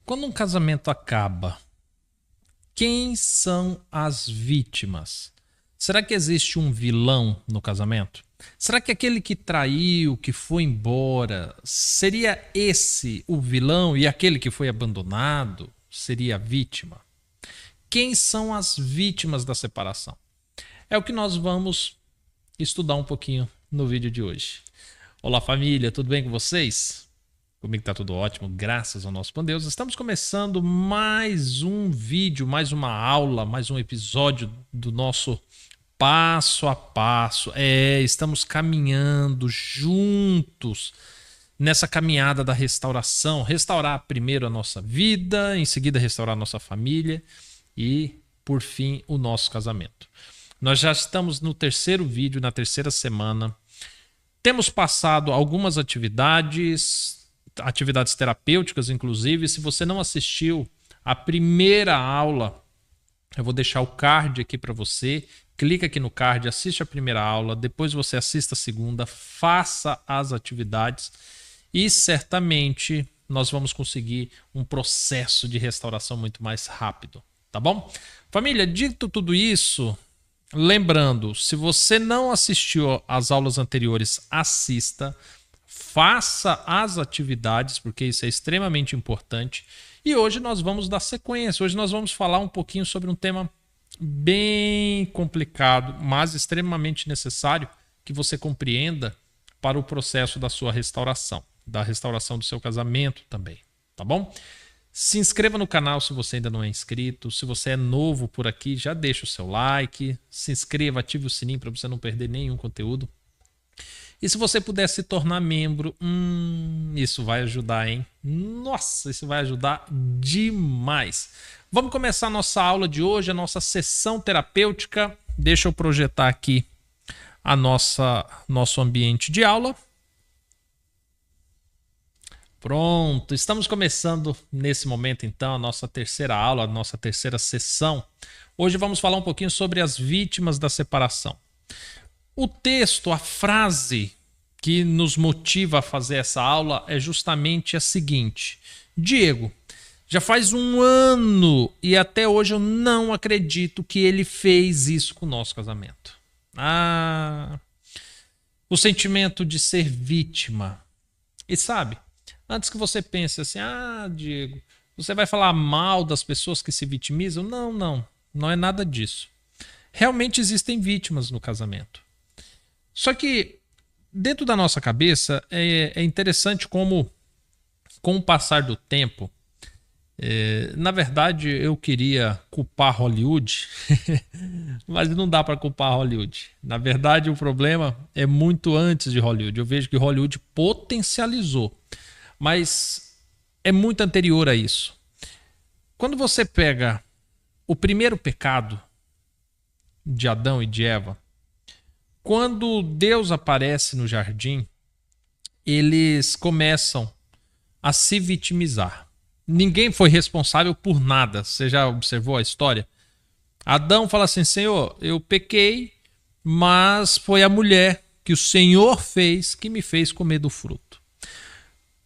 Quando um casamento acaba, quem são as vítimas? Será que existe um vilão no casamento? Será que aquele que traiu, que foi embora, seria esse o vilão e aquele que foi abandonado seria a vítima? Quem são as vítimas da separação? É o que nós vamos estudar um pouquinho no vídeo de hoje. Olá família, tudo bem com vocês? Comigo tá tudo ótimo, graças ao nosso bom Deus. Estamos começando mais um vídeo, mais uma aula, mais um episódio do nosso passo a passo. Estamos caminhando juntos nessa caminhada da restauração. Restaurar primeiro a nossa vida, em seguida restaurar a nossa família e, por fim, o nosso casamento. Nós já estamos no terceiro vídeo, na terceira semana. Temos passado algumas atividades terapêuticas, inclusive. Se você não assistiu a primeira aula, eu vou deixar o card aqui para você. Clica aqui no card, assiste a primeira aula, depois você assista a segunda, faça as atividades e certamente nós vamos conseguir um processo de restauração muito mais rápido, tá bom? Família, dito tudo isso, lembrando, se você não assistiu às aulas anteriores, assista, faça as atividades, porque isso é extremamente importante. E hoje nós vamos dar sequência, hoje nós vamos falar um pouquinho sobre um tema bem complicado, mas extremamente necessário que você compreenda para o processo da sua restauração, da restauração do seu casamento também, tá bom? Se inscreva no canal se você ainda não é inscrito. Se você é novo por aqui, já deixa o seu like, se inscreva, ative o sininho para você não perder nenhum conteúdo. E se você puder se tornar membro, isso vai ajudar, hein? Nossa, isso vai ajudar demais. Vamos começar a nossa aula de hoje, a nossa sessão terapêutica. Deixa eu projetar aqui a nosso ambiente de aula. Pronto, estamos começando nesse momento então a nossa terceira aula, a nossa terceira sessão. Hoje vamos falar um pouquinho sobre as vítimas da separação. O texto, a frase que nos motiva a fazer essa aula é justamente a seguinte: Diego, já faz um ano e até hoje eu não acredito que ele fez isso com o nosso casamento. O sentimento de ser vítima. E sabe, antes que você pense assim, Diego, você vai falar mal das pessoas que se vitimizam? Não é nada disso. Realmente existem vítimas no casamento. Só que dentro da nossa cabeça é interessante como, com o passar do tempo, na verdade eu queria culpar Hollywood, mas não dá para culpar Hollywood. Na verdade o problema é muito antes de Hollywood. Eu vejo que Hollywood potencializou, mas é muito anterior a isso. Quando você pega o primeiro pecado de Adão e de Eva, quando Deus aparece no jardim, eles começam a se vitimizar. Ninguém foi responsável por nada. Você já observou a história? Adão fala assim, Senhor, eu pequei, mas foi a mulher que o Senhor fez que me fez comer do fruto.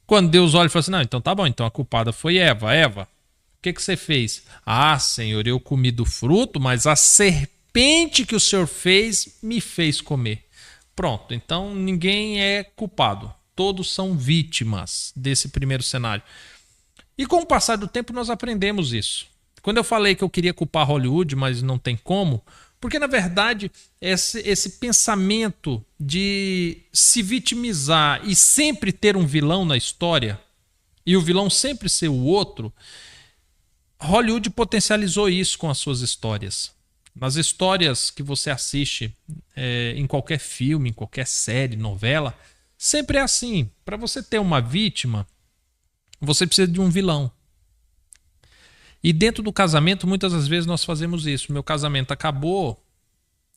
Quando Deus olha e fala assim, não, então tá bom, então a culpada foi Eva. Eva, o que você fez? Senhor, eu comi do fruto, mas a serpente que o Senhor fez me fez comer. Pronto, então ninguém é culpado. Todos são vítimas desse primeiro cenário. E com o passar do tempo nós aprendemos isso. Quando eu falei que eu queria culpar Hollywood, mas não tem como, porque na verdade esse pensamento de se vitimizar e sempre ter um vilão na história, e o vilão sempre ser o outro, Hollywood potencializou isso com as suas histórias. Nas histórias que você assiste em qualquer filme, em qualquer série, novela, sempre é assim. Para você ter uma vítima, você precisa de um vilão. E dentro do casamento, muitas das vezes nós fazemos isso. Meu casamento acabou,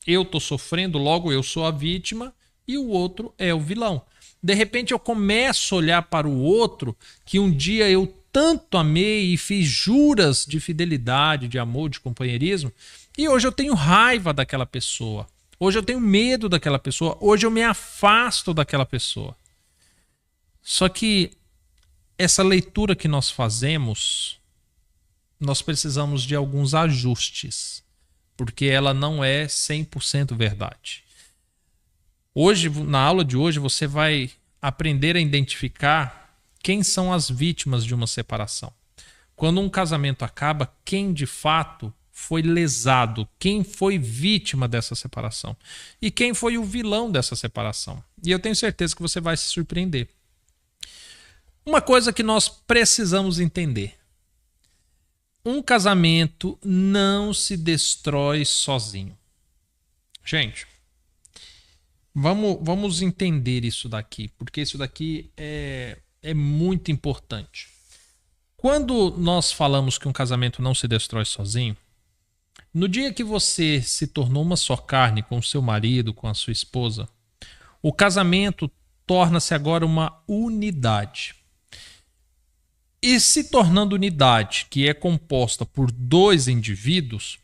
eu estou sofrendo, logo eu sou a vítima e o outro é o vilão. De repente eu começo a olhar para o outro que um dia eu tanto amei e fiz juras de fidelidade, de amor, de companheirismo, e hoje eu tenho raiva daquela pessoa. Hoje eu tenho medo daquela pessoa. Hoje eu me afasto daquela pessoa. Só que essa leitura que nós fazemos, nós precisamos de alguns ajustes, porque ela não é 100% verdade. Hoje, na aula de hoje, você vai aprender a identificar quem são as vítimas de uma separação. Quando um casamento acaba, quem de fato foi lesado, quem foi vítima dessa separação e quem foi o vilão dessa separação. E eu tenho certeza que você vai se surpreender. Uma coisa que nós precisamos entender: um casamento não se destrói sozinho. Gente, vamos entender isso daqui, porque isso daqui é muito importante. Quando nós falamos que um casamento não se destrói sozinho, no dia que você se tornou uma só carne com o seu marido, com a sua esposa, o casamento torna-se agora uma unidade. E se tornando unidade, que é composta por dois indivíduos,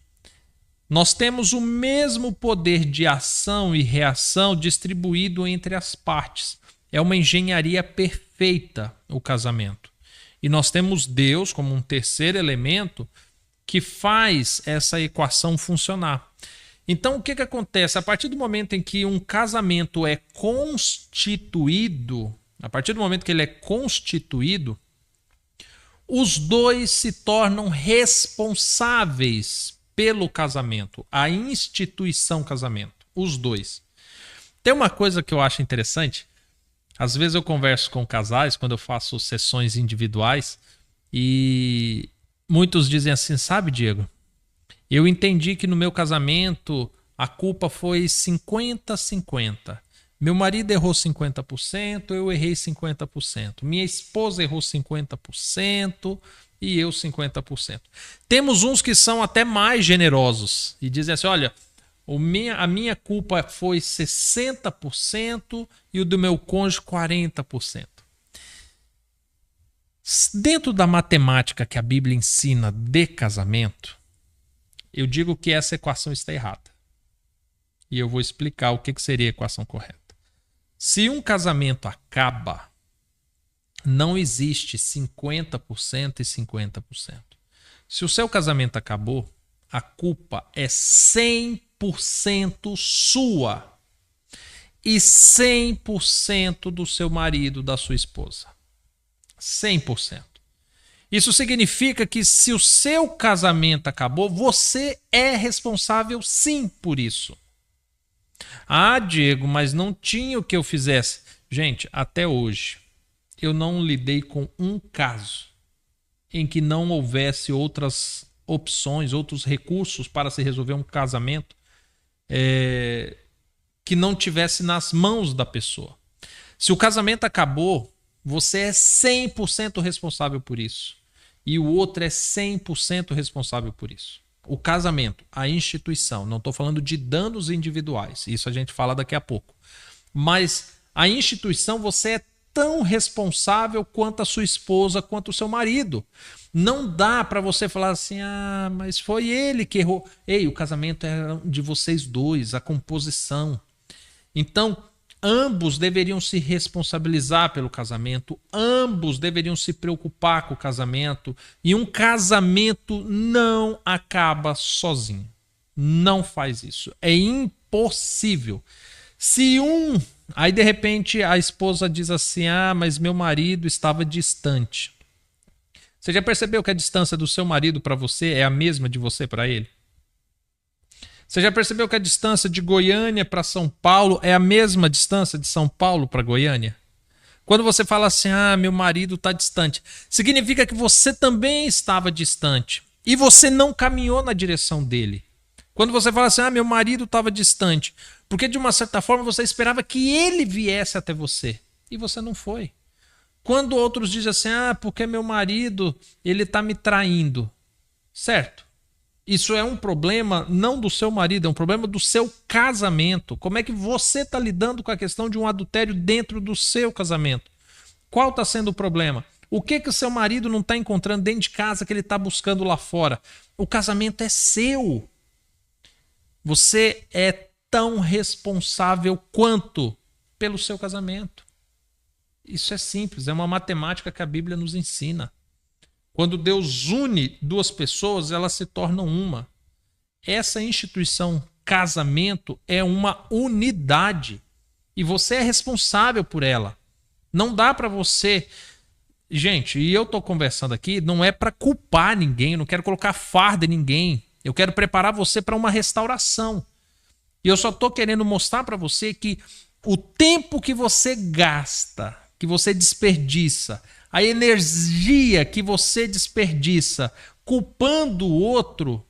nós temos o mesmo poder de ação e reação distribuído entre as partes. É uma engenharia perfeita o casamento. E nós temos Deus como um terceiro elemento que faz essa equação funcionar. Então, o que acontece? A partir do momento em que um casamento é constituído, a partir do momento que ele é constituído, os dois se tornam responsáveis pelo casamento, a instituição casamento, os dois. Tem uma coisa que eu acho interessante. Às vezes eu converso com casais quando eu faço sessões individuais e muitos dizem assim: sabe, Diego, eu entendi que no meu casamento a culpa foi 50-50. Meu marido errou 50%, eu errei 50%. Minha esposa errou 50% e eu 50%. Temos uns que são até mais generosos e dizem assim: olha, a minha culpa foi 60% e o do meu cônjuge 40%. Dentro da matemática que a Bíblia ensina de casamento, eu digo que essa equação está errada. E eu vou explicar o que seria a equação correta. Se um casamento acaba, não existe 50% e 50%. Se o seu casamento acabou, a culpa é 100% sua e 100% do seu marido, da sua esposa. 100%. Isso significa que se o seu casamento acabou, você é responsável sim por isso. Ah, Diego, mas não tinha o que eu fizesse. Gente, até hoje, eu não lidei com um caso em que não houvesse outras opções, outros recursos para se resolver um casamento que não tivesse nas mãos da pessoa. Se o casamento acabou, você é 100% responsável por isso. E o outro é 100% responsável por isso. O casamento, a instituição, não estou falando de danos individuais, isso a gente fala daqui a pouco. Mas a instituição, você é tão responsável quanto a sua esposa, quanto o seu marido. Não dá para você falar assim: ah, mas foi ele que errou. Ei, o casamento é de vocês dois, a composição. Então, ambos deveriam se responsabilizar pelo casamento, ambos deveriam se preocupar com o casamento, e um casamento não acaba sozinho. Não faz isso. É impossível. Se aí de repente a esposa diz assim: ah, mas meu marido estava distante. Você já percebeu que a distância do seu marido para você é a mesma de você para ele? Você já percebeu que a distância de Goiânia para São Paulo é a mesma distância de São Paulo para Goiânia? Quando você fala assim: ah, meu marido está distante, significa que você também estava distante e você não caminhou na direção dele. Quando você fala assim: ah, meu marido estava distante, porque de uma certa forma você esperava que ele viesse até você e você não foi. Quando outros dizem assim: ah, porque meu marido ele está me traindo, certo? Isso é um problema não do seu marido, é um problema do seu casamento. Como é que você está lidando com a questão de um adultério dentro do seu casamento? Qual está sendo o problema? O que o seu marido não está encontrando dentro de casa que ele está buscando lá fora? O casamento é seu. Você é tão responsável quanto pelo seu casamento. Isso é simples, é uma matemática que a Bíblia nos ensina. Quando Deus une duas pessoas, elas se tornam uma. Essa instituição casamento é uma unidade e você é responsável por ela. Não dá para você... Gente, e eu tô conversando aqui, não é para culpar ninguém, eu não quero colocar farda em ninguém. Eu quero preparar você para uma restauração. E eu só tô querendo mostrar para você que o tempo que você gasta, que você desperdiça, a energia que você desperdiça culpando o outro,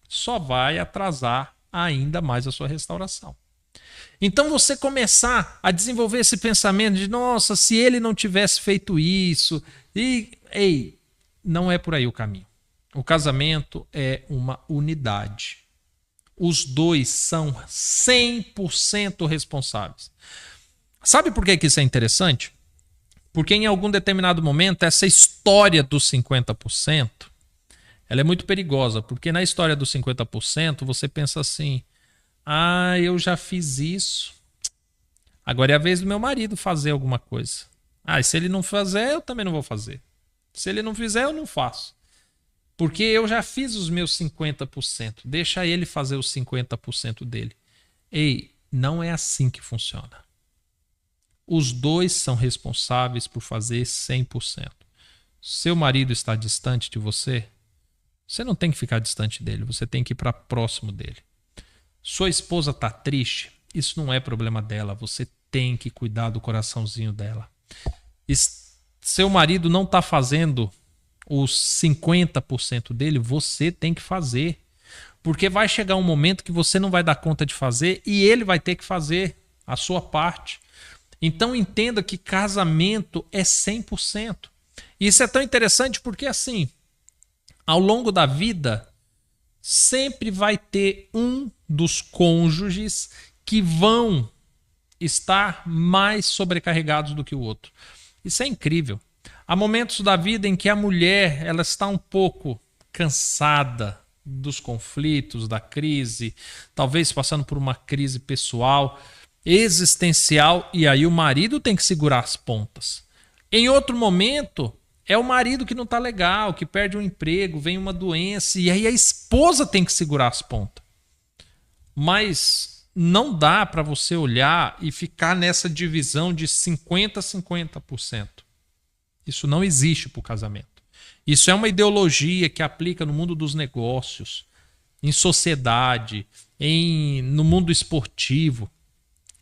só vai atrasar ainda mais a sua restauração. Então você começar a desenvolver esse pensamento de, nossa, se ele não tivesse feito isso, não é por aí o caminho. O casamento é uma unidade. Os dois são 100% responsáveis. Sabe por que isso é interessante? Porque em algum determinado momento, essa história dos 50%, ela é muito perigosa, porque na história dos 50%, você pensa assim, eu já fiz isso, agora é a vez do meu marido fazer alguma coisa. E se ele não fazer, eu também não vou fazer. Se ele não fizer, eu não faço. Porque eu já fiz os meus 50%, deixa ele fazer os 50% dele. Não é assim que funciona. Os dois são responsáveis por fazer 100%. Seu marido está distante de você, você não tem que ficar distante dele, você tem que ir para próximo dele. Sua esposa está triste, isso não é problema dela, você tem que cuidar do coraçãozinho dela. Seu marido não está fazendo os 50% dele, você tem que fazer. Porque vai chegar um momento que você não vai dar conta de fazer e ele vai ter que fazer a sua parte. Então entenda que casamento é 100%. Isso é tão interessante porque assim, ao longo da vida, sempre vai ter um dos cônjuges que vão estar mais sobrecarregados do que o outro. Isso é incrível. Há momentos da vida em que a mulher ela está um pouco cansada dos conflitos, da crise, talvez passando por uma crise pessoal, existencial, e aí o marido tem que segurar as pontas. Em outro momento, é o marido que não está legal, que perde um emprego, vem uma doença, e aí a esposa tem que segurar as pontas. Mas não dá para você olhar e ficar nessa divisão de 50% a 50%. Isso não existe para o casamento. Isso é uma ideologia que aplica no mundo dos negócios, em sociedade, no mundo esportivo.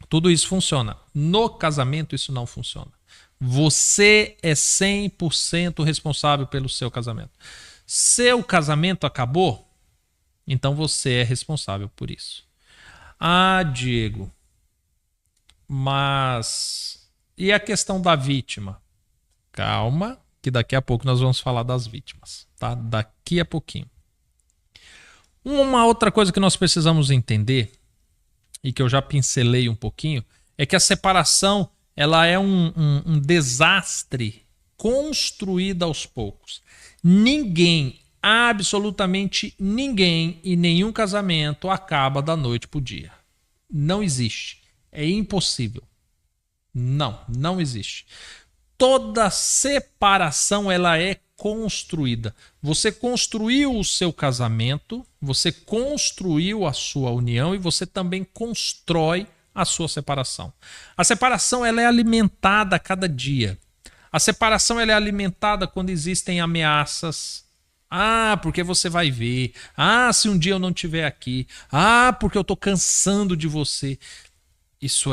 Tudo isso funciona. No casamento isso não funciona. Você é 100% responsável pelo seu casamento. Seu casamento acabou? Então você é responsável por isso. Diego, mas e a questão da vítima? Calma, que daqui a pouco nós vamos falar das vítimas, tá? Daqui a pouquinho. Uma outra coisa que nós precisamos entender, e que eu já pincelei um pouquinho, é que a separação ela é um desastre construído aos poucos. Ninguém, absolutamente ninguém, e nenhum casamento acaba da noite para o dia. Não existe. É impossível. Não existe. Toda separação ela é construída. Você construiu o seu casamento, você construiu a sua união e você também constrói a sua separação. A separação ela é alimentada a cada dia. A separação ela é alimentada quando existem ameaças. Porque você vai ver. Se um dia eu não estiver aqui. Porque eu estou cansando de você. Isso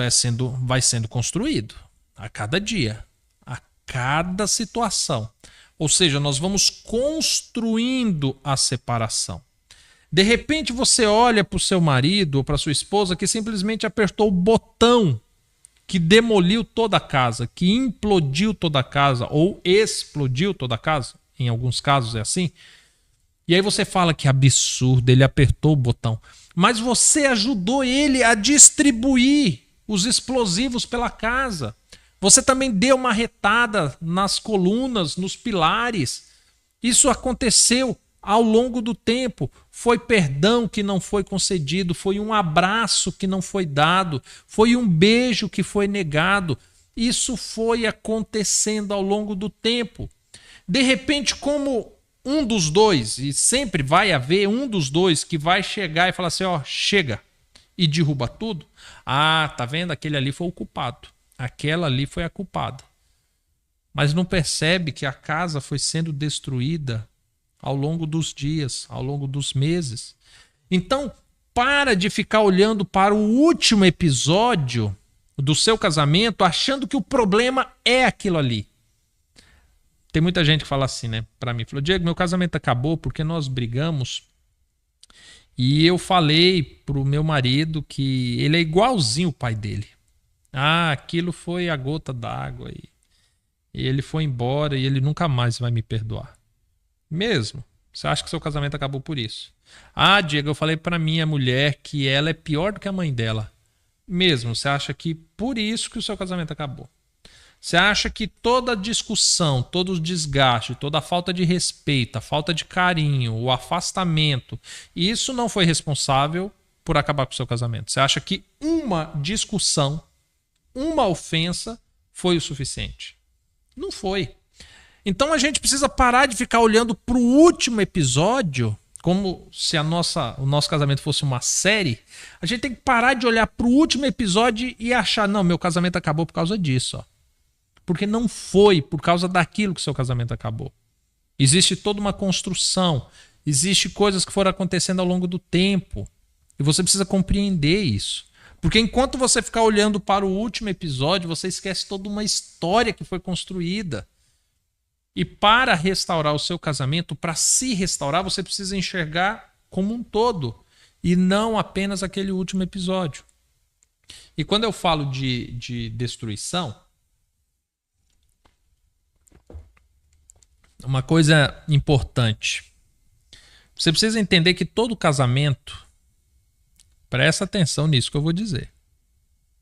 vai sendo construído a cada dia. Cada situação. Ou seja, nós vamos construindo a separação. De repente você olha para o seu marido ou para sua esposa que simplesmente apertou o botão que demoliu toda a casa, que implodiu toda a casa ou explodiu toda a casa. Em alguns casos é assim. E aí você fala que absurdo, ele apertou o botão. Mas você ajudou ele a distribuir os explosivos pela casa. Você também deu uma retada nas colunas, nos pilares. Isso aconteceu ao longo do tempo. Foi perdão que não foi concedido, foi um abraço que não foi dado, foi um beijo que foi negado. Isso foi acontecendo ao longo do tempo. De repente, como um dos dois, e sempre vai haver um dos dois que vai chegar e falar assim, ó, chega, e derruba tudo. Ah, tá vendo? Aquele ali foi o culpado. Aquela ali foi a culpada. Mas não percebe que a casa foi sendo destruída ao longo dos dias, ao longo dos meses. Então, para de ficar olhando para o último episódio do seu casamento, achando que o problema é aquilo ali. Tem muita gente que fala assim, né? Para mim, falou, Diego, meu casamento acabou porque nós brigamos e eu falei pro meu marido que ele é igualzinho o pai dele. Ah, aquilo foi a gota d'água e ele foi embora e ele nunca mais vai me perdoar. Mesmo? Você acha que seu casamento acabou por isso? Ah, Diego, eu falei pra minha mulher que ela é pior do que a mãe dela. Mesmo? Você acha que por isso que o seu casamento acabou? Você acha que toda discussão, todo o desgaste, toda a falta de respeito, a falta de carinho, o afastamento, isso não foi responsável por acabar com o seu casamento? Você acha que uma discussão, uma ofensa foi o suficiente? Não foi. Então a gente precisa parar de ficar olhando para o último episódio como se o nosso casamento fosse uma série. A gente tem que parar de olhar para o último episódio e achar, não, meu casamento acabou por causa disso. Ó. Porque não foi por causa daquilo que seu casamento acabou. Existe toda uma construção. Existem coisas que foram acontecendo ao longo do tempo. E você precisa compreender isso. Porque enquanto você ficar olhando para o último episódio, você esquece toda uma história que foi construída. E para restaurar o seu casamento, para se restaurar, você precisa enxergar como um todo. E não apenas aquele último episódio. E quando eu falo de destruição, uma coisa importante. Você precisa entender que todo casamento, presta atenção nisso que eu vou dizer.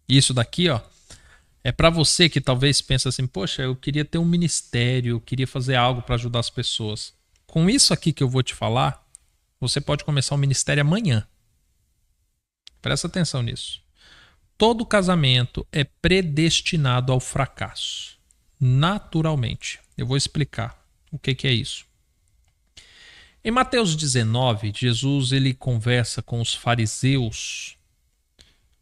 Isso daqui, ó, é para você que talvez pense assim, poxa, eu queria ter um ministério, eu queria fazer algo para ajudar as pessoas. Com isso aqui que eu vou te falar, você pode começar um ministério amanhã. Presta atenção nisso. Todo casamento é predestinado ao fracasso. Naturalmente. Eu vou explicar o que é isso. Em Mateus 19, Jesus ele conversa com os fariseus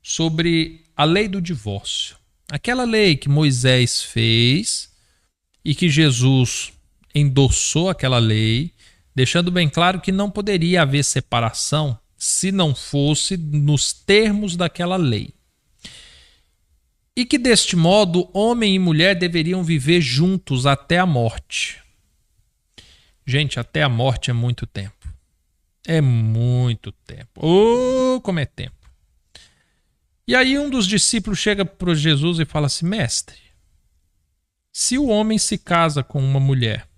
sobre a lei do divórcio. Aquela lei que Moisés fez e que Jesus endossou aquela lei, deixando bem claro que não poderia haver separação se não fosse nos termos daquela lei. E que deste modo homem e mulher deveriam viver juntos até a morte. Gente, até a morte é muito tempo. É muito tempo. Oh, como é tempo. E aí um dos discípulos chega para Jesus e fala assim, mestre, se o homem se casa com uma mulher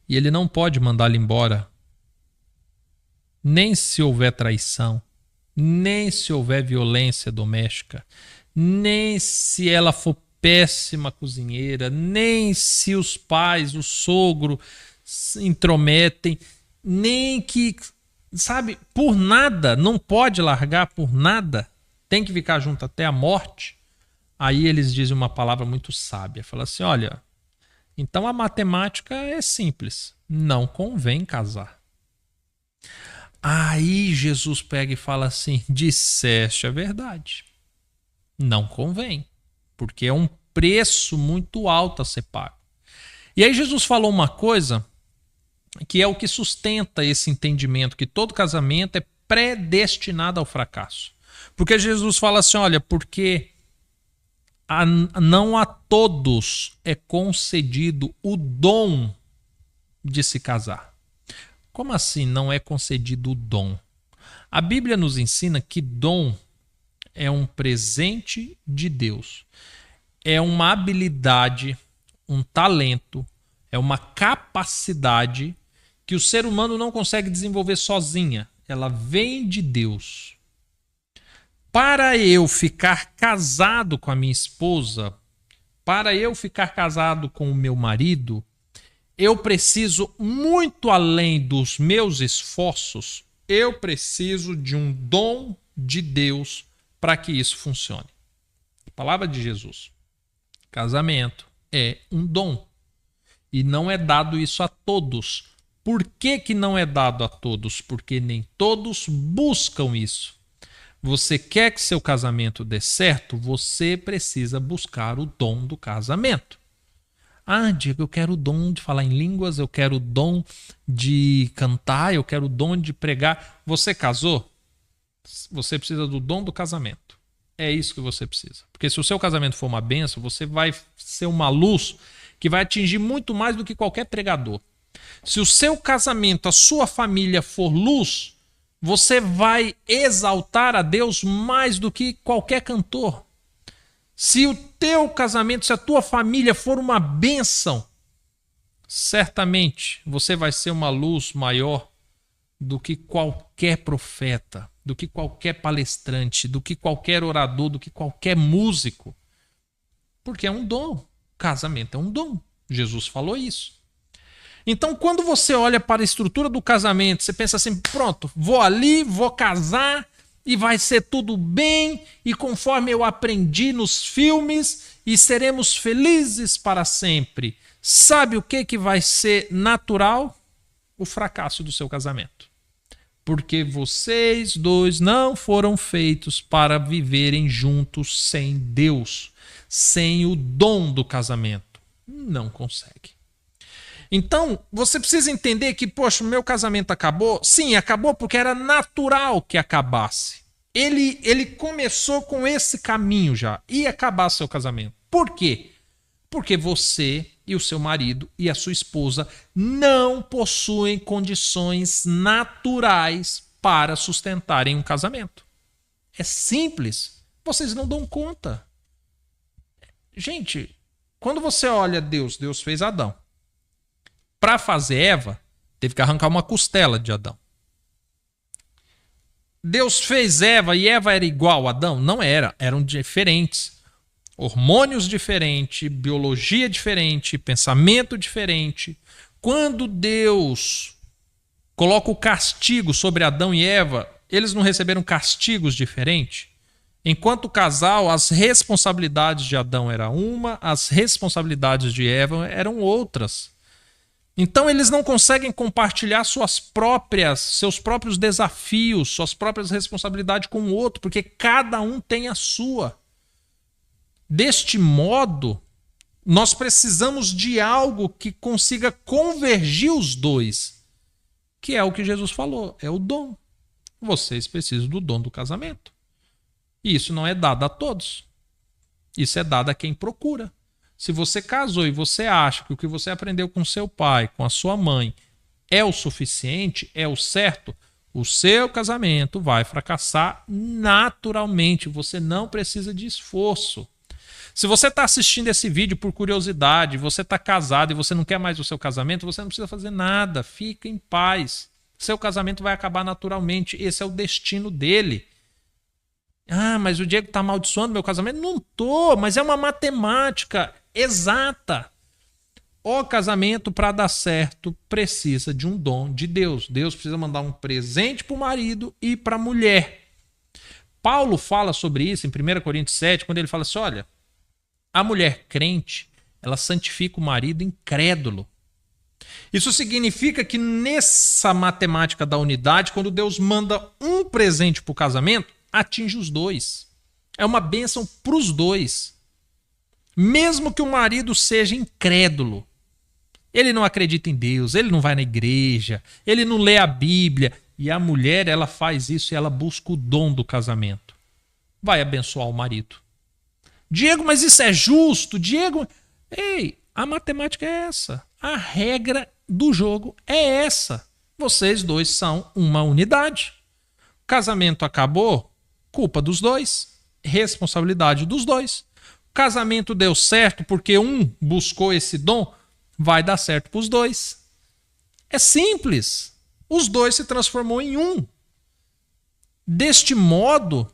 e ele não pode mandá-la embora, nem se houver traição, nem se houver violência doméstica, nem se ela for péssima cozinheira, nem se os pais, o sogro se intrometem, nem que, sabe, por nada, não pode largar por nada, tem que ficar junto até a morte. Aí eles dizem uma palavra muito sábia, fala assim, olha, então a matemática é simples, não convém casar. Aí Jesus pega e fala assim, disseste a verdade. Não convém, porque é um preço muito alto a ser pago. E aí Jesus falou uma coisa que é o que sustenta esse entendimento, que todo casamento é predestinado ao fracasso. Porque Jesus fala assim, olha, porque não a todos é concedido o dom de se casar. Como assim não é concedido o dom? A Bíblia nos ensina que dom é um presente de Deus. É uma habilidade, um talento, é uma capacidade que o ser humano não consegue desenvolver sozinha. Ela vem de Deus. Para eu ficar casado com a minha esposa, para eu ficar casado com o meu marido, eu preciso, muito além dos meus esforços, eu preciso de um dom de Deus para que isso funcione. Palavra de Jesus. Casamento é um dom. E não é dado isso a todos. Por que que não é dado a todos? Porque nem todos buscam isso. Você quer que seu casamento dê certo? Você precisa buscar o dom do casamento. Ah, Diego, eu quero o dom de falar em línguas, eu quero o dom de cantar, eu quero o dom de pregar. Você casou? Você precisa do dom do casamento. É isso que você precisa. Porque se o seu casamento for uma bênção, você vai ser uma luz que vai atingir muito mais do que qualquer pregador. Se o seu casamento, a sua família for luz, você vai exaltar a Deus mais do que qualquer cantor. Se o teu casamento, se a tua família for uma bênção, certamente você vai ser uma luz maior do que qualquer profeta, do que qualquer palestrante, do que qualquer orador, do que qualquer músico. Porque é um dom. Casamento é um dom. Jesus falou isso. Então, quando você olha para a estrutura do casamento, você pensa assim, pronto, vou ali, vou casar e vai ser tudo bem e conforme eu aprendi nos filmes e seremos felizes para sempre. Sabe o que vai ser natural? O fracasso do seu casamento. Porque vocês dois não foram feitos para viverem juntos sem Deus, sem o dom do casamento. Não consegue. Então, você precisa entender que, poxa, o meu casamento acabou. Sim, acabou porque era natural que acabasse. Ele começou com esse caminho já. Ia acabar seu casamento. Por quê? Porque você e o seu marido e a sua esposa não possuem condições naturais para sustentarem um casamento. É simples. Vocês não dão conta. Gente, quando você olha Deus fez Adão. Para fazer Eva, teve que arrancar uma costela de Adão. Deus fez Eva e Eva era igual a Adão? Não era, eram diferentes. Hormônios diferentes, biologia diferente, pensamento diferente. Quando Deus coloca o castigo sobre Adão e Eva, eles não receberam castigos diferentes? Enquanto casal, as responsabilidades de Adão eram uma, as responsabilidades de Eva eram outras. Então eles não conseguem compartilhar seus próprios desafios, suas próprias responsabilidades com o outro, porque cada um tem a sua. Deste modo, nós precisamos de algo que consiga convergir os dois, que é o que Jesus falou, é o dom. Vocês precisam do dom do casamento. E isso não é dado a todos. Isso é dado a quem procura. Se você casou e você acha que o que você aprendeu com seu pai, com a sua mãe, é o suficiente, é o certo, o seu casamento vai fracassar naturalmente. Você não precisa de esforço. Se você está assistindo esse vídeo por curiosidade, você está casado e você não quer mais o seu casamento, você não precisa fazer nada. Fica em paz. Seu casamento vai acabar naturalmente. Esse é o destino dele. Ah, mas o Diego está amaldiçoando meu casamento? Não estou, mas é uma matemática exata. O casamento, para dar certo, precisa de um dom de Deus. Deus precisa mandar um presente para o marido e para a mulher. Paulo fala sobre isso em 1 Coríntios 7, quando ele fala assim, olha, a mulher crente, ela santifica o marido incrédulo. Isso significa que nessa matemática da unidade, quando Deus manda um presente para o casamento, atinge os dois. É uma bênção para os dois. Mesmo que o marido seja incrédulo, ele não acredita em Deus, ele não vai na igreja, ele não lê a Bíblia, e a mulher, ela faz isso e ela busca o dom do casamento. Vai abençoar o marido. Diego, mas isso é justo? Diego, ei, a matemática é essa. A regra do jogo é essa. Vocês dois são uma unidade. O casamento acabou, culpa dos dois, responsabilidade dos dois. O casamento deu certo porque um buscou esse dom, vai dar certo para os dois. É simples. Os dois se transformou em um. Deste modo,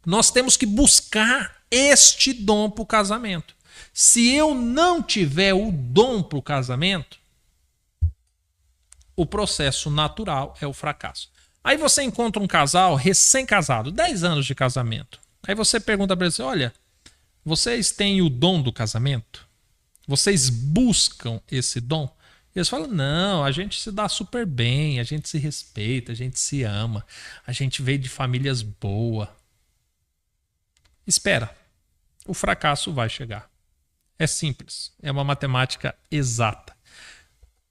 nós temos que buscar este dom para o casamento. Se eu não tiver o dom para o casamento, o processo natural é o fracasso. Aí você encontra um casal recém-casado, 10 anos de casamento. Aí você pergunta para ele assim, olha, vocês têm o dom do casamento? Vocês buscam esse dom? Eles falam, não, a gente se dá super bem, a gente se respeita, a gente se ama, a gente veio de famílias boas. Espera, o fracasso vai chegar. É simples, é uma matemática exata.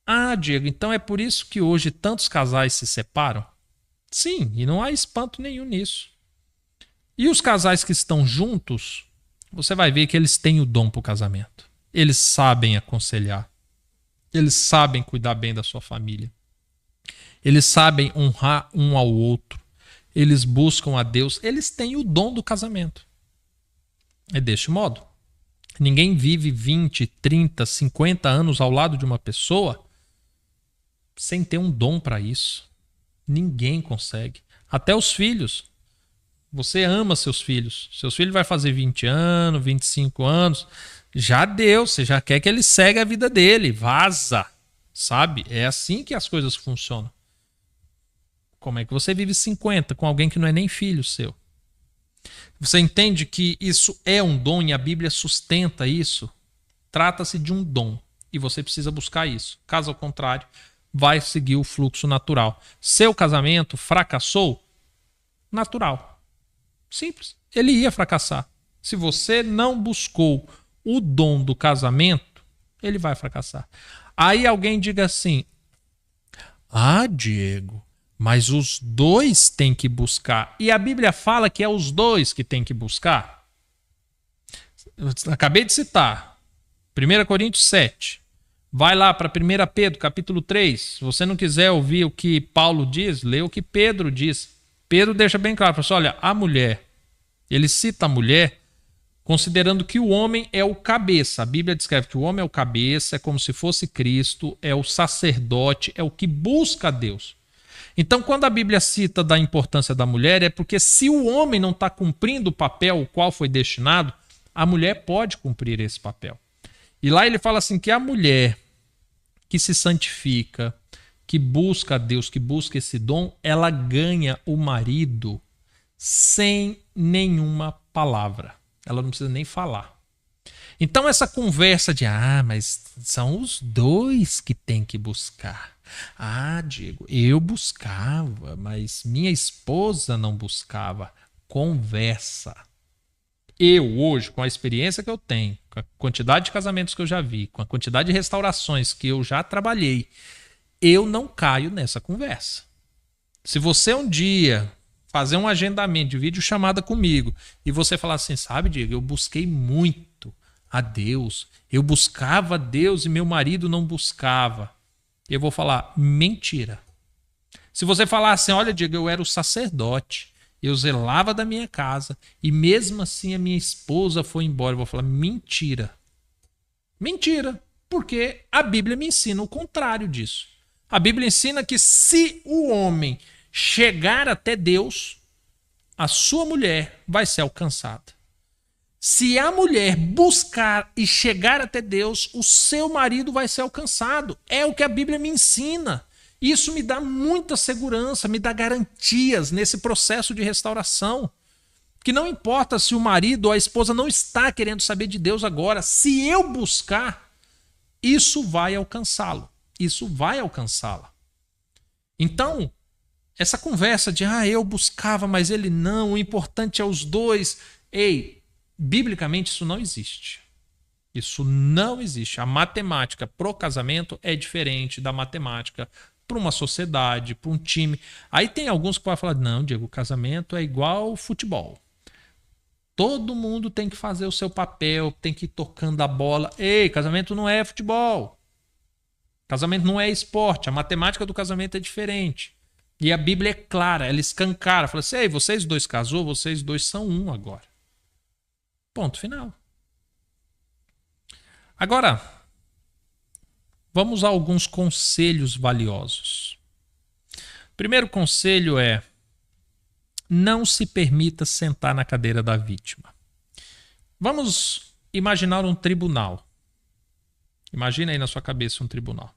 Ah, Diego, então é por isso que hoje tantos casais se separam? Sim, e não há espanto nenhum nisso. E os casais que estão juntos, você vai ver que eles têm o dom para o casamento. Eles sabem aconselhar. Eles sabem cuidar bem da sua família. Eles sabem honrar um ao outro. Eles buscam a Deus. Eles têm o dom do casamento. É deste modo. Ninguém vive 20, 30, 50 anos ao lado de uma pessoa sem ter um dom para isso. Ninguém consegue. Até os filhos. Você ama seus filhos. Seus filhos vai fazer 20 anos, 25 anos. Já deu, você já quer que ele segue a vida dele. Vaza. Sabe? É assim que as coisas funcionam. Como é que você vive 50 com alguém que não é nem filho seu? Você entende que isso é um dom e a Bíblia sustenta isso? Trata-se de um dom e você precisa buscar isso. Caso ao contrário, vai seguir o fluxo natural. Seu casamento fracassou? Natural. Simples. Ele ia fracassar. Se você não buscou o dom do casamento, ele vai fracassar. Aí alguém diga assim, ah, Diego, mas os dois têm que buscar. E a Bíblia fala que é os dois que têm que buscar. Eu acabei de citar. 1 Coríntios 7. Vai lá para 1 Pedro, capítulo 3. Se você não quiser ouvir o que Paulo diz, lê o que Pedro diz. Pedro deixa bem claro, fala assim, olha, a mulher, ele cita a mulher considerando que o homem é o cabeça. A Bíblia descreve que o homem é o cabeça, é como se fosse Cristo, é o sacerdote, é o que busca a Deus. Então, quando a Bíblia cita da importância da mulher, é porque se o homem não está cumprindo o papel o qual foi destinado, a mulher pode cumprir esse papel. E lá ele fala assim que a mulher que se santifica, que busca a Deus, que busca esse dom, ela ganha o marido sem nenhuma palavra. Ela não precisa nem falar. Então essa conversa de, mas são os dois que tem que buscar. Ah, Diego, eu buscava, mas minha esposa não buscava. Conversa. Eu hoje, com a experiência que eu tenho, com a quantidade de casamentos que eu já vi, com a quantidade de restaurações que eu já trabalhei, eu não caio nessa conversa. Se você um dia fazer um agendamento de videochamada comigo e você falar assim, sabe, Diego, eu busquei muito a Deus, eu buscava a Deus e meu marido não buscava, eu vou falar, mentira. Se você falar assim, olha, Diego, eu era o sacerdote, eu zelava da minha casa e mesmo assim a minha esposa foi embora, eu vou falar, mentira. Mentira, porque a Bíblia me ensina o contrário disso. A Bíblia ensina que se o homem chegar até Deus, a sua mulher vai ser alcançada. Se a mulher buscar e chegar até Deus, o seu marido vai ser alcançado. É o que a Bíblia me ensina. Isso me dá muita segurança, me dá garantias nesse processo de restauração. Que não importa se o marido ou a esposa não está querendo saber de Deus agora, se eu buscar, isso vai alcançá-lo. Isso vai alcançá-la. Então, essa conversa de, eu buscava, mas ele não, o importante é os dois. Ei, biblicamente isso não existe. Isso não existe. A matemática pro casamento é diferente da matemática para uma sociedade, para um time. Aí tem alguns que podem falar, não, Diego, o casamento é igual futebol. Todo mundo tem que fazer o seu papel, tem que ir tocando a bola. Ei, casamento não é futebol. Casamento não é esporte. A matemática do casamento é diferente. E a Bíblia é clara, ela escancara. Fala assim, ei, vocês dois casou, vocês dois são um agora. Ponto final. Agora, vamos a alguns conselhos valiosos. O primeiro conselho é, não se permita sentar na cadeira da vítima. Vamos imaginar um tribunal. Imagina aí na sua cabeça um tribunal.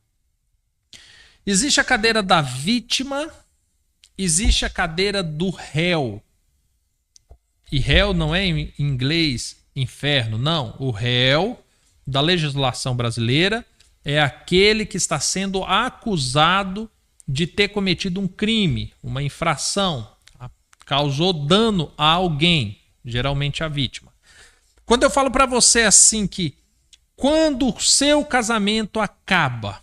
Existe a cadeira da vítima, existe a cadeira do réu. E réu não é em inglês inferno. Não, o réu da legislação brasileira é aquele que está sendo acusado de ter cometido um crime, uma infração, causou dano a alguém, geralmente a vítima. Quando eu falo para você assim que quando o seu casamento acaba,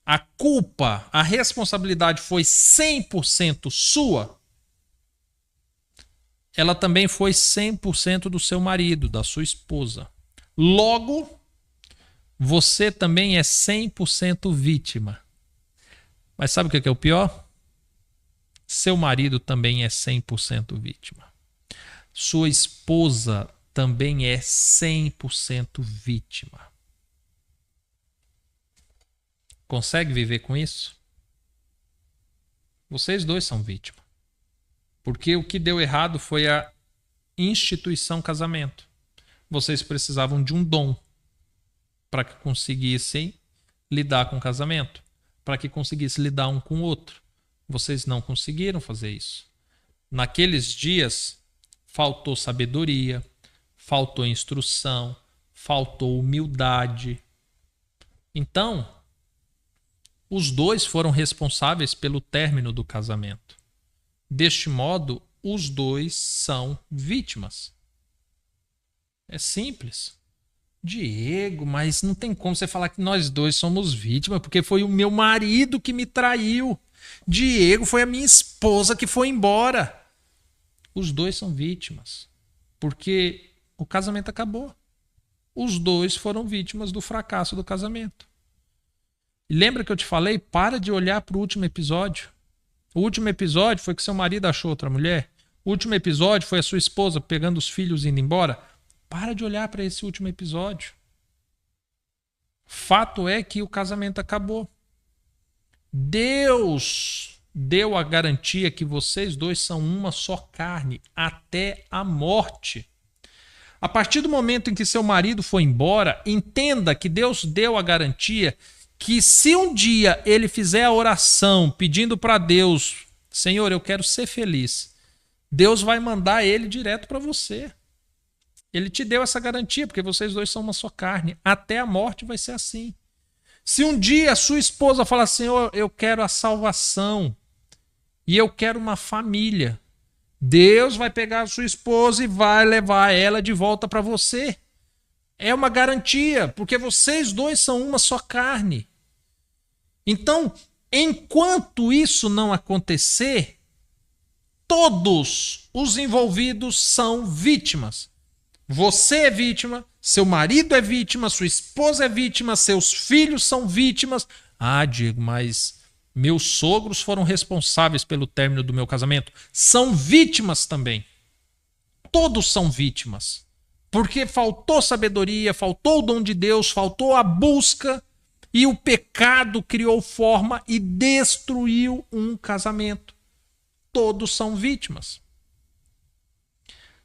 a culpa, a responsabilidade foi 100% sua, ela também foi 100% do seu marido, da sua esposa. Logo, você também é 100% vítima. Mas sabe o que é o pior? Seu marido também é 100% vítima. Sua esposa também é 100% vítima. Consegue viver com isso? Vocês dois são vítima. Porque o que deu errado foi a instituição casamento. Vocês precisavam de um dom para que conseguissem lidar com o casamento, para que conseguissem lidar um com o outro. Vocês não conseguiram fazer isso. Naqueles dias, faltou sabedoria, faltou instrução, faltou humildade. Então, os dois foram responsáveis pelo término do casamento. Deste modo, os dois são vítimas. É simples. Diego, mas não tem como você falar que nós dois somos vítimas, porque foi o meu marido que me traiu. Diego, foi a minha esposa que foi embora. Os dois são vítimas, porque o casamento acabou. Os dois foram vítimas do fracasso do casamento. E lembra que eu te falei? Para de olhar para o último episódio. O último episódio foi que seu marido achou outra mulher. O último episódio foi a sua esposa pegando os filhos e indo embora. Para de olhar para esse último episódio. Fato é que o casamento acabou. Deus deu a garantia que vocês dois são uma só carne até a morte. A partir do momento em que seu marido foi embora, entenda que Deus deu a garantia que se um dia ele fizer a oração pedindo para Deus, Senhor, eu quero ser feliz, Deus vai mandar ele direto para você. Ele te deu essa garantia, porque vocês dois são uma só carne. Até a morte vai ser assim. Se um dia a sua esposa falar, Senhor, eu quero a salvação e eu quero uma família, Deus vai pegar a sua esposa e vai levar ela de volta para você. É uma garantia, porque vocês dois são uma só carne. Então, enquanto isso não acontecer, todos os envolvidos são vítimas. Você é vítima, seu marido é vítima, sua esposa é vítima, seus filhos são vítimas. Ah, Diego, mas meus sogros foram responsáveis pelo término do meu casamento. São vítimas também. Todos são vítimas. Porque faltou sabedoria, faltou o dom de Deus, faltou a busca e o pecado criou forma e destruiu um casamento. Todos são vítimas.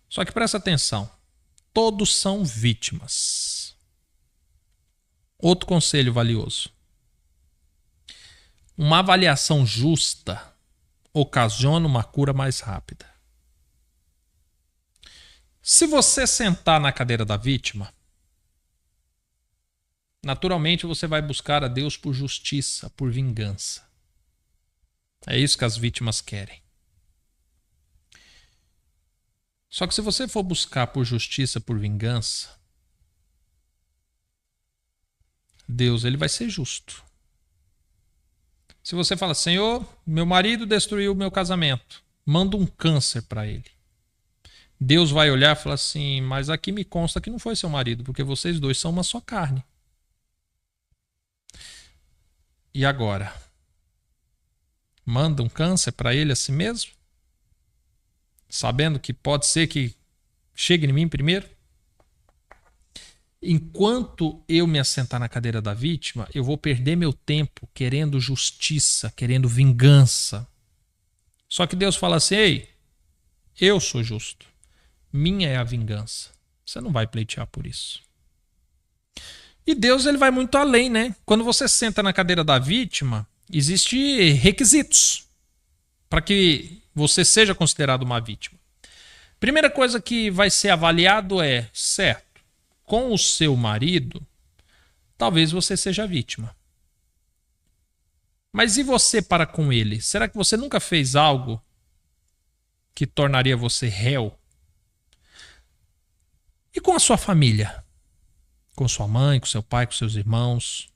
Só que presta atenção. Todos são vítimas. Outro conselho valioso. Uma avaliação justa ocasiona uma cura mais rápida. Se você sentar na cadeira da vítima, naturalmente você vai buscar a Deus por justiça, por vingança. É isso que as vítimas querem. Só que se você for buscar por justiça, por vingança, Deus ele vai ser justo. Se você fala, Senhor, meu marido destruiu o meu casamento, manda um câncer para ele. Deus vai olhar e falar assim, mas aqui me consta que não foi seu marido, porque vocês dois são uma só carne. E agora? Manda um câncer para ele assim mesmo? Sabendo que pode ser que chegue em mim primeiro? Enquanto eu me assentar na cadeira da vítima, eu vou perder meu tempo querendo justiça, querendo vingança. Só que Deus fala assim, ei, eu sou justo. Minha é a vingança. Você não vai pleitear por isso. E Deus ele vai muito além, né? Quando você senta na cadeira da vítima, existem requisitos para que você seja considerado uma vítima. Primeira coisa que vai ser avaliado é, certo, com o seu marido, talvez você seja vítima. Mas e você para com ele? Será que você nunca fez algo que tornaria você réu? E com a sua família? Com sua mãe, com seu pai, com seus irmãos?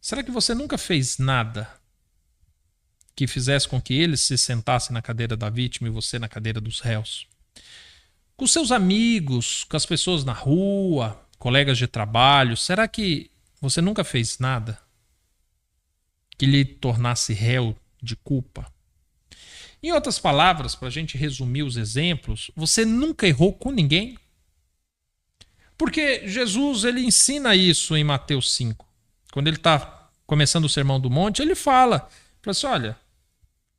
Será que você nunca fez nada que fizesse com que eles se sentassem na cadeira da vítima e você na cadeira dos réus? Com seus amigos, com as pessoas na rua, colegas de trabalho, será que você nunca fez nada que lhe tornasse réu de culpa? Em outras palavras, para a gente resumir os exemplos, você nunca errou com ninguém? Porque Jesus ele ensina isso em Mateus 5. Quando ele está começando o Sermão do Monte, ele fala assim, olha,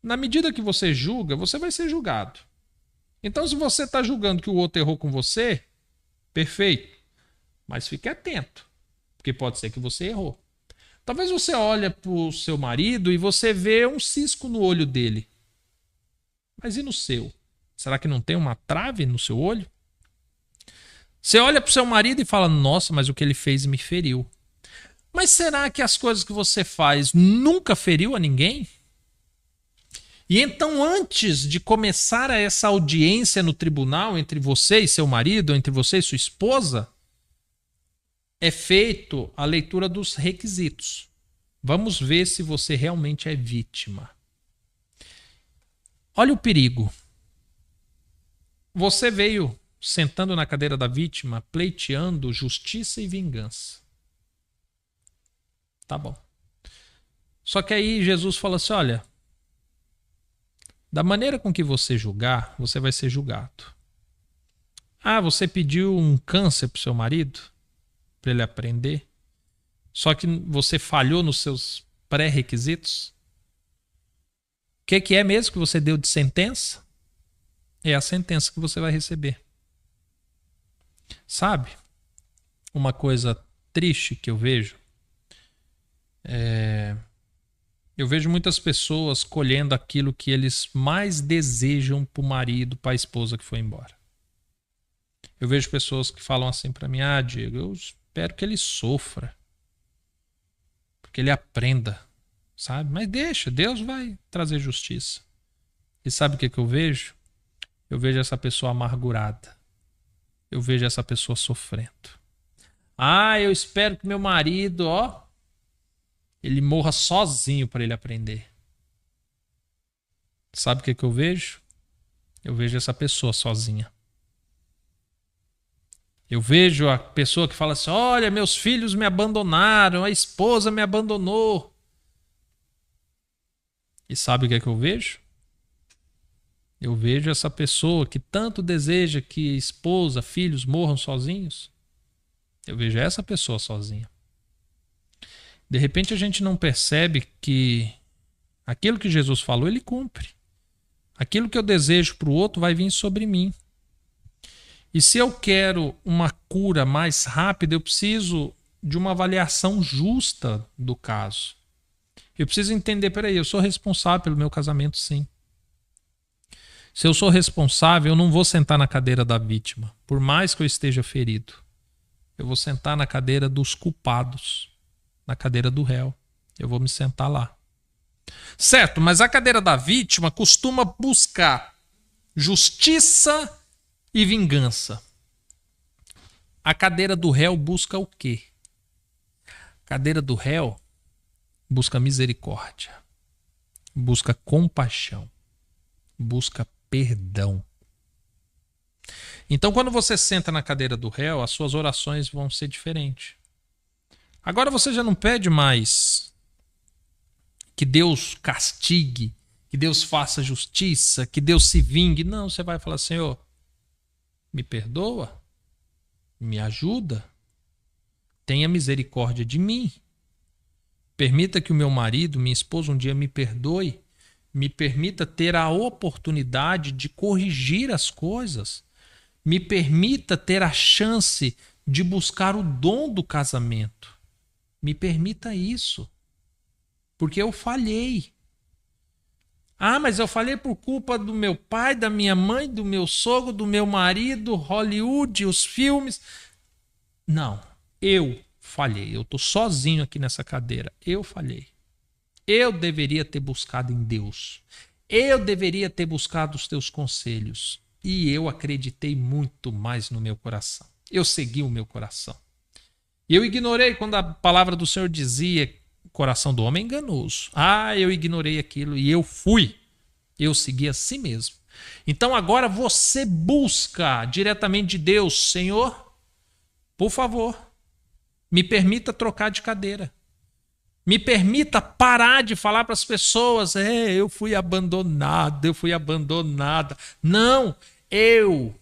na medida que você julga, você vai ser julgado. Então, se você está julgando que o outro errou com você, perfeito. Mas fique atento, porque pode ser que você errou. Talvez você olhe para o seu marido e você vê um cisco no olho dele. Mas e no seu? Será que não tem uma trave no seu olho? Você olha para o seu marido e fala, nossa, mas o que ele fez me feriu. Mas será que as coisas que você faz nunca feriu a ninguém? E então, antes de começar essa audiência no tribunal entre você e seu marido, entre você e sua esposa, é feito a leitura dos requisitos. Vamos ver se você realmente é vítima. Olha o perigo. Você veio sentando na cadeira da vítima, pleiteando justiça e vingança. Tá bom. Só que aí Jesus fala assim, olha, da maneira com que você julgar, você vai ser julgado. Ah, você pediu um câncer para o seu marido? Para ele aprender? Só que você falhou nos seus pré-requisitos? O que é mesmo que você deu de sentença? É a sentença que você vai receber. Sabe? Uma coisa triste que eu vejo eu vejo muitas pessoas colhendo aquilo que eles mais desejam para o marido, para a esposa que foi embora. Eu vejo pessoas que falam assim para mim, Diego, eu espero que ele sofra, porque ele aprenda, sabe? Mas deixa, Deus vai trazer justiça. E sabe o que eu vejo? Eu vejo essa pessoa amargurada. Eu vejo essa pessoa sofrendo. Eu espero que meu marido, ele morra sozinho para ele aprender. Sabe o que eu vejo? Eu vejo essa pessoa sozinha. Eu vejo a pessoa que fala assim, olha, meus filhos me abandonaram, a esposa me abandonou. E sabe o que eu vejo? Eu vejo essa pessoa que tanto deseja que esposa, filhos morram sozinhos. Eu vejo essa pessoa sozinha. De repente a gente não percebe que aquilo que Jesus falou, ele cumpre. Aquilo que eu desejo para o outro vai vir sobre mim. E se eu quero uma cura mais rápida, eu preciso de uma avaliação justa do caso. Eu preciso entender, peraí, eu sou responsável pelo meu casamento, sim. Se eu sou responsável, eu não vou sentar na cadeira da vítima, por mais que eu esteja ferido. Eu vou sentar na cadeira dos culpados, na cadeira do réu. Eu vou me sentar lá. Certo, mas a cadeira da vítima costuma buscar justiça e vingança. A cadeira do réu busca o quê? A cadeira do réu busca misericórdia, busca compaixão, busca perdão. Então, quando você senta na cadeira do réu, as suas orações vão ser diferentes. Agora você já não pede mais que Deus castigue, que Deus faça justiça, que Deus se vingue. Não, você vai falar, Senhor, me perdoa, me ajuda, tenha misericórdia de mim. Permita que o meu marido, minha esposa, um dia me perdoe, me permita ter a oportunidade de corrigir as coisas, me permita ter a chance de buscar o dom do casamento. Me permita isso, porque eu falhei. Ah, mas eu falei por culpa do meu pai, da minha mãe, do meu sogro, do meu marido, Hollywood, os filmes. Não, eu falhei. Eu tô sozinho aqui nessa cadeira. Eu falhei. Eu deveria ter buscado em Deus. Eu deveria ter buscado os teus conselhos. E eu acreditei muito mais no meu coração. Eu segui o meu coração. Eu ignorei quando a palavra do Senhor dizia: o coração do homem é enganoso. Ah, eu ignorei aquilo e eu fui. Eu segui a si mesmo. Então agora você busca diretamente de Deus: Senhor, por favor, me permita trocar de cadeira. Me permita parar de falar para as pessoas: eu fui abandonado, eu fui abandonada. Não, eu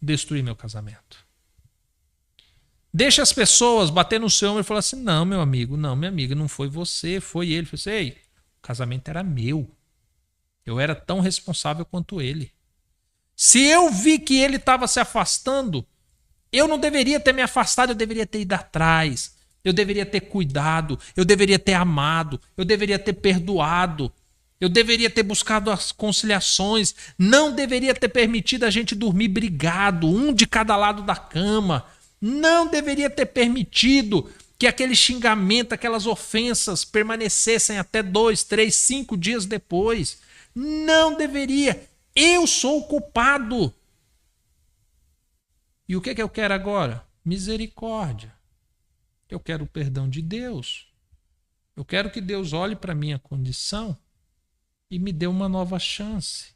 destruí meu casamento. Deixa as pessoas bater no seu ombro e falar assim: não, meu amigo, não, minha amiga, não foi você, foi ele. Eu falei assim: ei, o casamento era meu. Eu era tão responsável quanto ele. Se eu vi que ele estava se afastando, eu não deveria ter me afastado, eu deveria ter ido atrás. Eu deveria ter cuidado, eu deveria ter amado, eu deveria ter perdoado, eu deveria ter buscado as conciliações, não deveria ter permitido a gente dormir brigado, um de cada lado da cama, não deveria ter permitido que aquele xingamento, aquelas ofensas permanecessem até 2, 3, 5 dias depois. Não deveria. Eu sou o culpado. E o que eu quero agora? Misericórdia. Eu quero o perdão de Deus. Eu quero que Deus olhe para a minha condição e me dê uma nova chance.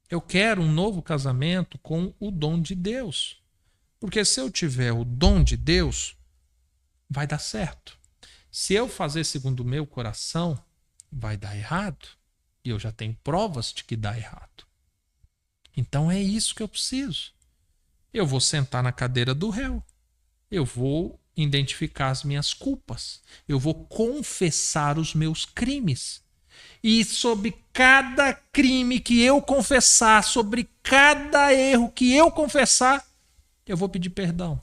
Eu quero um novo casamento com o dom de Deus. Porque se eu tiver o dom de Deus, vai dar certo. Se eu fazer segundo o meu coração, vai dar errado. E eu já tenho provas de que dá errado. Então é isso que eu preciso. Eu vou sentar na cadeira do réu. Eu vou identificar as minhas culpas. Eu vou confessar os meus crimes. E sobre cada crime que eu confessar, sobre cada erro que eu confessar, eu vou pedir perdão.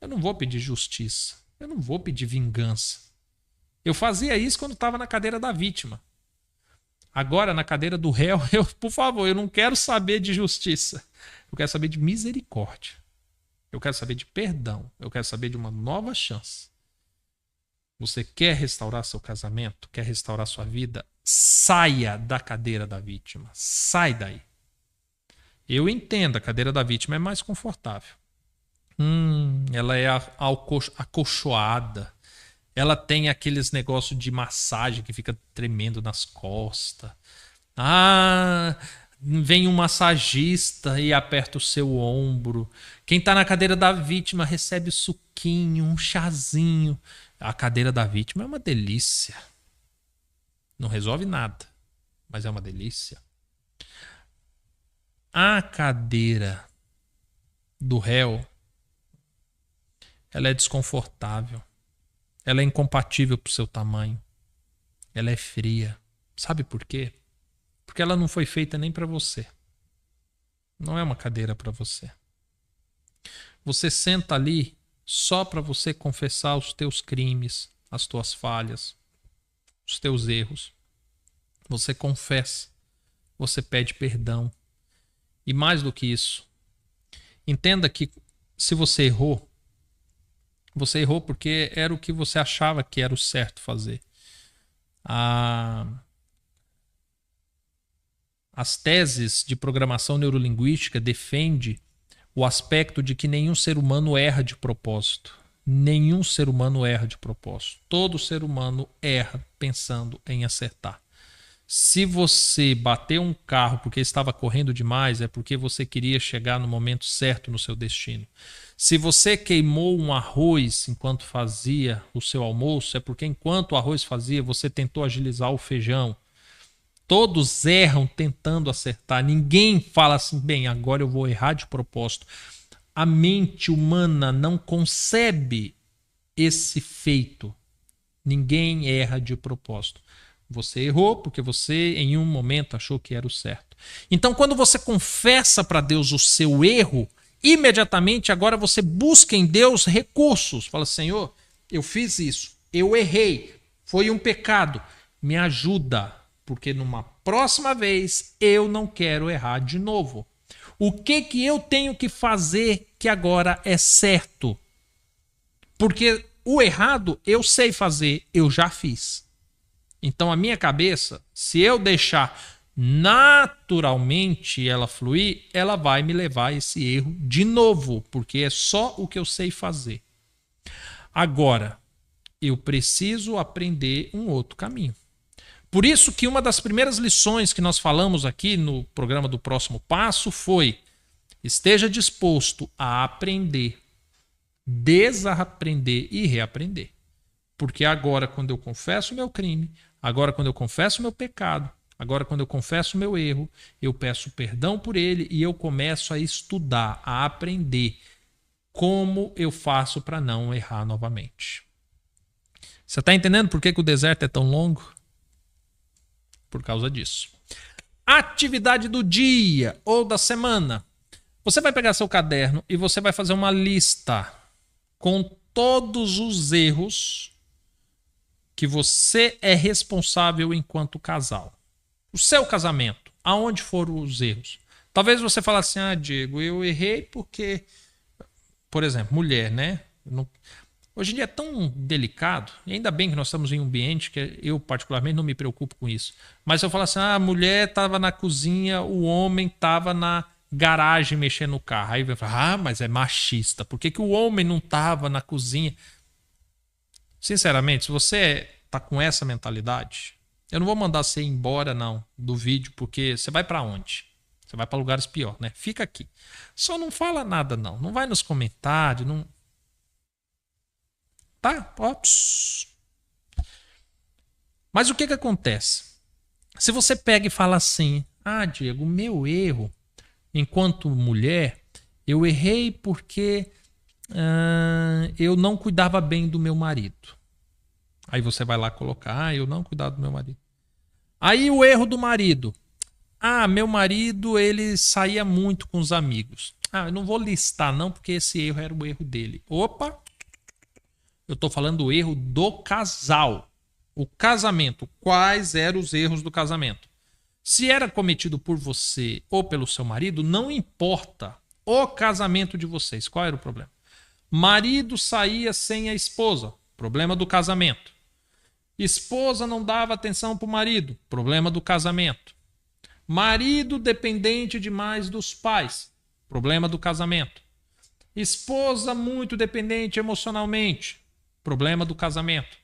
Eu não vou pedir justiça. Eu não vou pedir vingança. Eu fazia isso quando estava na cadeira da vítima. Agora, na cadeira do réu, por favor, eu não quero saber de justiça. Eu quero saber de misericórdia. Eu quero saber de perdão. Eu quero saber de uma nova chance. Você quer restaurar seu casamento? Quer restaurar sua vida? Saia da cadeira da vítima. Sai daí. Eu entendo, a cadeira da vítima é mais confortável. Ela é acolchoada. Ela tem aqueles negócios de massagem que fica tremendo nas costas. Vem um massagista e aperta o seu ombro. Quem está na cadeira da vítima recebe suquinho, um chazinho. A cadeira da vítima é uma delícia. Não resolve nada, mas é uma delícia. A cadeira do réu, ela é desconfortável. Ela é incompatível para o seu tamanho. Ela é fria. Sabe por quê? Porque ela não foi feita nem para você. Não é uma cadeira para você. Você senta ali só para você confessar os teus crimes, as tuas falhas, os teus erros. Você confessa. Você pede perdão. E mais do que isso, entenda que se você errou porque era o que você achava que era o certo fazer. As teses de programação neurolinguística defendem o aspecto de que nenhum ser humano erra de propósito. Nenhum ser humano erra de propósito. Todo ser humano erra pensando em acertar. Se você bateu um carro porque estava correndo demais, é porque você queria chegar no momento certo no seu destino. Se você queimou um arroz enquanto fazia o seu almoço, é porque enquanto o arroz fazia, você tentou agilizar o feijão. Todos erram tentando acertar. Ninguém fala assim: bem, agora eu vou errar de propósito. A mente humana não concebe esse feito. Ninguém erra de propósito. Você errou porque você em um momento achou que era o certo. Então, quando você confessa para Deus o seu erro, imediatamente agora você busca em Deus recursos. Fala: Senhor, eu fiz isso, eu errei, foi um pecado, me ajuda. Porque numa próxima vez eu não quero errar de novo. O que eu tenho que fazer que agora é certo? Porque o errado eu sei fazer, eu já fiz. Então a minha cabeça, se eu deixar naturalmente ela fluir, ela vai me levar a esse erro de novo, porque é só o que eu sei fazer. Agora, eu preciso aprender um outro caminho. Por isso que uma das primeiras lições que nós falamos aqui no programa do Próximo Passo foi: esteja disposto a aprender, desaprender e reaprender. Porque agora, quando eu confesso o meu crime, agora, quando eu confesso o meu pecado, agora, quando eu confesso o meu erro, eu peço perdão por ele e eu começo a estudar, a aprender como eu faço para não errar novamente. Você está entendendo por que o deserto é tão longo? Por causa disso. Atividade do dia ou da semana. Você vai pegar seu caderno e você vai fazer uma lista com todos os erros que você é responsável enquanto casal. O seu casamento, aonde foram os erros? Talvez você fale assim: Diego, eu errei porque, por exemplo, mulher, né? Hoje em dia é tão delicado, e ainda bem que nós estamos em um ambiente que eu particularmente não me preocupo com isso. Mas se eu falar assim: a mulher estava na cozinha, o homem estava na garagem mexendo no carro. Aí vai falar: mas é machista, por que o homem não estava na cozinha? Sinceramente, se você tá com essa mentalidade, eu não vou mandar você ir embora não do vídeo, porque você vai para onde? Você vai para lugares piores, né? Fica aqui. Só não fala nada não, não vai nos comentários, não. Tá? Ops. Mas o que acontece? Se você pega e fala assim: Diego, meu erro enquanto mulher, eu errei porque eu não cuidava bem do meu marido. Aí você vai lá colocar: eu não cuidava do meu marido. Aí o erro do marido: meu marido ele saía muito com os amigos. Eu não vou listar não, porque esse erro era o erro dele. Opa! Eu estou falando do erro do casal. O casamento. Quais eram os erros do casamento? Se era cometido por você ou pelo seu marido, não importa o casamento de vocês. Qual era o problema? Marido saía sem a esposa. Problema do casamento. Esposa não dava atenção para o marido. Problema do casamento. Marido dependente demais dos pais. Problema do casamento. Esposa muito dependente emocionalmente. Problema do casamento.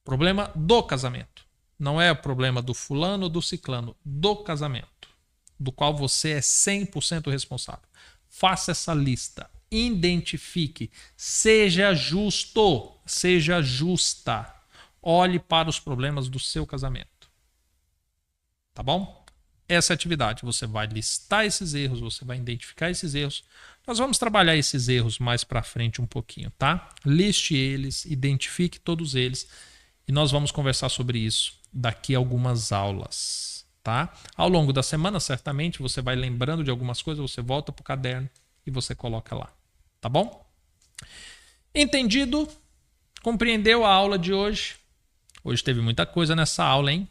Problema do casamento. Não é o problema do fulano ou do ciclano. Do casamento. Do qual você é 100% responsável. Faça essa lista. Identifique. Seja justo. Seja justa. Olhe para os problemas do seu casamento. Tá bom? Essa é a atividade. Você vai listar esses erros. Você vai identificar esses erros. Nós vamos trabalhar esses erros mais para frente um pouquinho, tá? Liste eles, identifique todos eles e nós vamos conversar sobre isso daqui a algumas aulas, tá? Ao longo da semana, certamente, você vai lembrando de algumas coisas, você volta para o caderno e você coloca lá, tá bom? Entendido? Compreendeu a aula de hoje? Hoje teve muita coisa nessa aula, hein?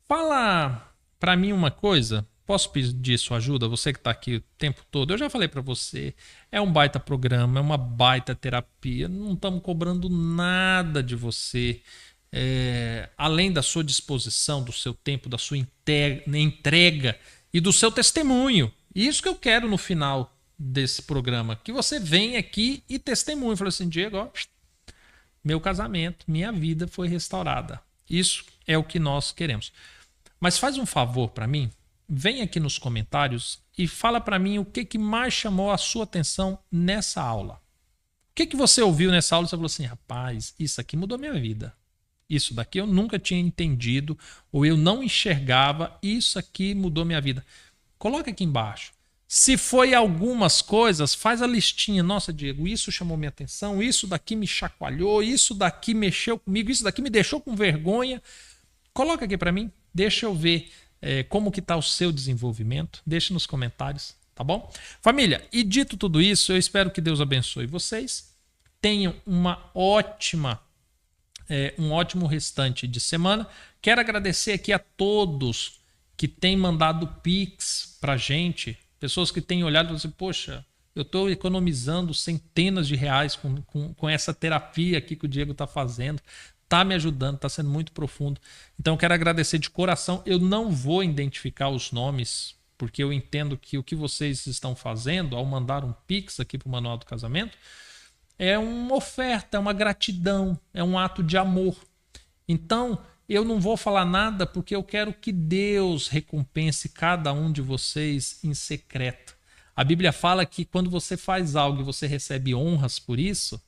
Fala para mim uma coisa. Posso pedir sua ajuda? Você que está aqui o tempo todo. Eu já falei para você. É um baita programa, é uma baita terapia. Não estamos cobrando nada de você. Além da sua disposição, do seu tempo, da sua entrega e do seu testemunho. Isso que eu quero no final desse programa. Que você venha aqui e testemunhe. Fala assim: Diego, ó, meu casamento, minha vida foi restaurada. Isso é o que nós queremos. Mas faz um favor para mim. Vem aqui nos comentários e fala para mim o que mais chamou a sua atenção nessa aula. O que você ouviu nessa aula e você falou assim: rapaz, isso aqui mudou minha vida. Isso daqui eu nunca tinha entendido ou eu não enxergava. Isso aqui mudou minha vida. Coloca aqui embaixo. Se foi algumas coisas, faz a listinha. Nossa, Diego, isso chamou minha atenção, isso daqui me chacoalhou, isso daqui mexeu comigo, isso daqui me deixou com vergonha. Coloca aqui para mim, deixa eu ver como que está o seu desenvolvimento. Deixe nos comentários, tá bom? Família, e dito tudo isso, eu espero que Deus abençoe vocês. Tenham uma ótima Um ótimo restante de semana. Quero agradecer aqui a todos que têm mandado Pix pra gente. Pessoas que têm olhado e falado assim, poxa, eu estou economizando centenas de reais com essa terapia aqui que o Diego está fazendo. Está me ajudando, está sendo muito profundo. Então, eu quero agradecer de coração. Eu não vou identificar os nomes, porque eu entendo que o que vocês estão fazendo ao mandar um Pix aqui para o Manual do Casamento é uma oferta, é uma gratidão, é um ato de amor. Então, eu não vou falar nada porque eu quero que Deus recompense cada um de vocês em secreto. A Bíblia fala que quando você faz algo e você recebe honras por isso,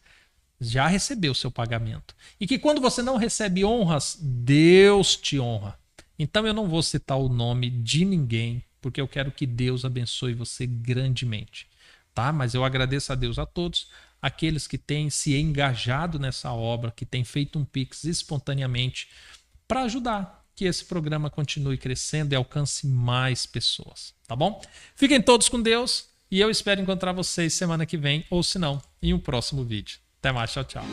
já recebeu o seu pagamento. E que quando você não recebe honras, Deus te honra. Então eu não vou citar o nome de ninguém, porque eu quero que Deus abençoe você grandemente. Tá? Mas eu agradeço a Deus a todos, aqueles que têm se engajado nessa obra, que têm feito um Pix espontaneamente para ajudar que esse programa continue crescendo e alcance mais pessoas, tá bom? Fiquem todos com Deus e eu espero encontrar vocês semana que vem, ou se não, em um próximo vídeo. Até mais, tchau, tchau.